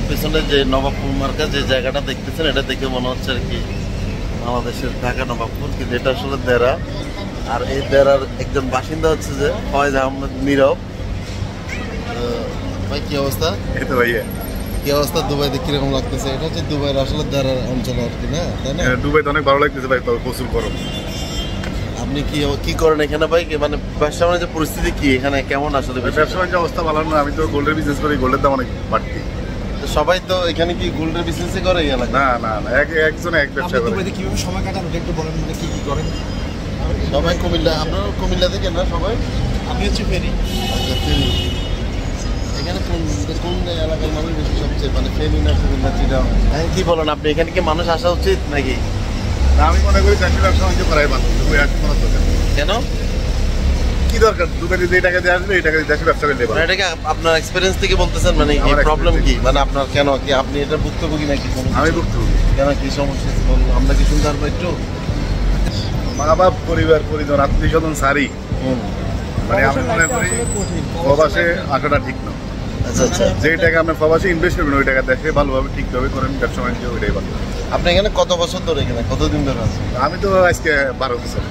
পেছনে যে নবাবপুর মার্কা যে জায়গাটা দেখতেছেন, এটা দেখে মনে হচ্ছে আর কি বাংলাদেশের ঢাকা নবাবপুর, কিন্তু এটা আসলে দেরা। আর এই দেরার একজন বাসিন্দা হচ্ছে যে ফয়েজ আহমেদ নীরব। ভাই কি অবস্থা? এই তো ভাইয়া, কি অবস্থা? দুবাইতে কিরকম লাগতেছে? এটা হচ্ছে দুবাইয়ের আসলে দেরার অঞ্চল আর কি, না তাই না? দুবাইতে অনেক ভালো লাগতেছে ভাই, তবে প্রচুর গরম। আপনি কি করেন এখানে ভাই? মানে ব্যবসা বাণিজ্যের পরিস্থিতি কি এখানে, কেমন আসলে? ব্যবসা বাণিজ্য অবস্থা ভালো না, আমি তো গোল্ডের বিজনেস করি, গোল্ডের দাম অনেক বাড়তি। সবাই তো এখানে কি গোল্ডের বিজনেসই করে? না না না, একজন এক ব্যবসা করে। কিভাবে সময় কাটান একটু বলেন, মানে কি করেন? সবাই কুমিল্লা। আপনার কুমিল্লা থেকে না সবাই? আমি হচ্ছে ফেরি। আচ্ছা, ফেনী। এখানে কোন এলাকার মানুষ বেশি সবচেয়ে, মানে ফেনী না কুমিল্লা চিটাগাং? হ্যাঁ, কি বলেন আপনি? এখানে কি মানুষ আসা উচিত নাকি? না, আমি মনে করি চাকরি ব্যবসা বাণিজ্য করাই ভালো। দুবাই আসতে কোনো দরকার নেই। কেন? কি দরকার? দুবাই যে টাকা দিয়ে আসবে এই টাকা দিয়ে দেশে ব্যবসা করতে পারবে। এটা কি আপনার এক্সপিরিয়েন্স থেকে বলতেছেন? মানে এই প্রবলেম কি, মানে আপনার কেন কি আপনি এটা ভুক্তভোগী নাকি? আমি ভুক্তভোগী। কেন, কি সমস্যা বলুন, আমরা কি শুনতে পারবো একটু? মা বাপ, পরিবার পরিজন, আত্মীয় স্বজন সারি, মানে আমি মনে করি প্রবাসে আসাটা ঠিক না। আচ্ছা আচ্ছা। যে টাকা আপনি প্রবাসে ইনভেস্ট করবেন ওই টাকা দেশে ভালোভাবে ঠিকভাবে করেন ব্যবসা বাণিজ্য, ওইটাই ভালো। আপনি এখানে কত বছর ধরে, এখানে কতদিন ধরে আছেন? আমি তো আজকে 12 বছর।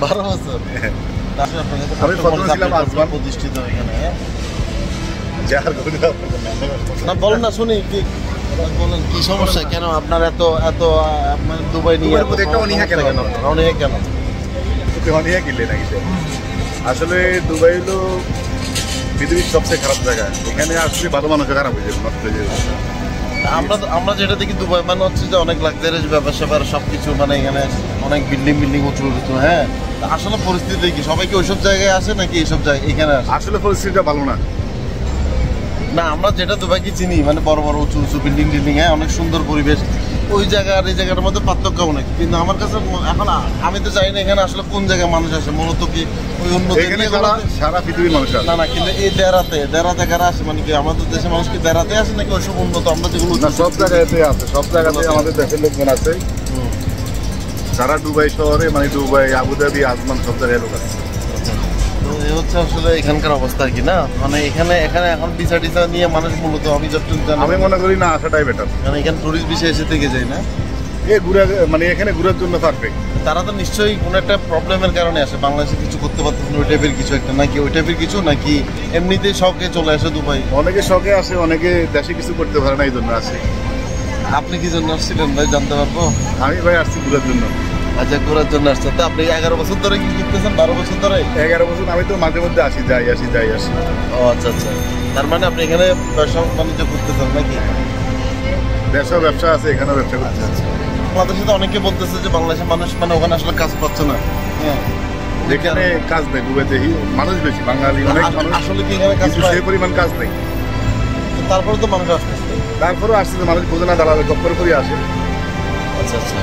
12 বছর? আমি প্রথমে ছিলাম আজমান প্রতিষ্ঠিত এখানে। যার করে না বলেন না, শুনি কি বলেন, কি সমস্যা? কেন আপনার এত এত আপনার দুবাই নিয়ে দুবাইয়ের প্রতি একটা অনীহা কেন? অনীহা কেন? অনীহা কিনলে নাকি? আসলে দুবাই হলো পৃথিবীর সবচেয়ে খারাপ জায়গা। এখানে আসলে ভালো মানুষের খারাপ হয়ে যাবে, নষ্ট হয়ে যাবে। আমরা যেটা দেখি দুবাই মানে হচ্ছে যে অনেক লাক্সারিয়াস ব্যাপার স্যাপার সবকিছু, মানে এখানে অনেক বিল্ডিং উঁচু উঁচু। হ্যাঁ, আসলে পরিস্থিতি কি সবাই কি ওইসব জায়গায় আসে নাকি এইসব জায়গায় এখানে আসে? আসলে পরিস্থিতিটা ভালো না। না, আমরা যেটা দুবাইকে চিনি মানে বড় বড় উঁচু উঁচু বিল্ডিং, হ্যাঁ, অনেক সুন্দর পরিবেশ, ওই জায়গা আর এই জায়গাটার মধ্যে পার্থক্য অনেক। কিন্তু আমার কাছে এখন আমি তো জানি না এখানে আসলে কোন জায়গায় মানুষ আসে, মূলত কি ওই অন্য সারা পৃথিবীর মানুষ আসে। না না, কিন্তু এই দেরাতে কারা আসে, মানে কি আমাদের দেশের মানুষ কি দেরাতে আসে নাকি ওইসব উন্নত আমরা যেগুলো? না, সব জায়গাতে আছে, সব জায়গাতে আমাদের দেশের লোকজন আছে। সারা দুবাই শহরে, মানে দুবাই, আবুধাবি, আজমান, সব জায়গায় লোক আছে। তো এই হচ্ছে আসলে এখানকার অবস্থা আর কি, না মানে এখানে এখন ভিসা টিসা নিয়ে মানুষ মূলত আমি যতটুকু জানি, আমি মনে করি না আসাটাই বেটার। মানে এখানে টুরিস্ট বিষয় এসে থেকে যায় না, মানে এখানে ঘুরার জন্য পারফেক্ট। তারা তো নিশ্চয়ই কোনো একটা প্রবলেমের কারণে আসে, বাংলাদেশে কিছু করতে পারতেছেন ওই টাইপের কিছু একটা, নাকি ওই টাইপের কিছু, নাকি এমনিতেই শখে চলে আসে দুবাই? অনেকে শখে আসে, অনেকে দেশে কিছু করতে পারে না, এই জন্য আসে। আপনি কি জন্য আসছিলেন ভাই, জানতে পারবো? আমি ভাই আসছি ঘুরার জন্য। আচ্ছা, ঘোরার জন্য আসছেন। তো আপনি 11 বছর ধরে কি করতেছেন? 12 বছর ধরে? 11 বছর। আমি তো মাঝে মধ্যে আসি, যাই আসি। ও আচ্ছা আচ্ছা, তার মানে আপনি এখানে ব্যবসা বাণিজ্য করতেছেন নাকি? দেশেও ব্যবসা আছে, এখানেও ব্যবসা করতে আছে। বাংলাদেশে তো অনেকে বলতেছে যে বাংলাদেশের মানুষ মানে ওখানে আসলে কাজ পাচ্ছে না। হ্যাঁ, যেখানে কাজ নেই, দুবাইতে মানুষ বেশি, বাঙালি অনেক মানুষ। আসলে কি এখানে কাজ সেই পরিমাণ কাজ নেই, তারপরে তো মানুষ আসতেছে। তারপরেও আসছে, মানুষ বোঝে না, দালালের চক্কর করে আসে। আচ্ছা আচ্ছা।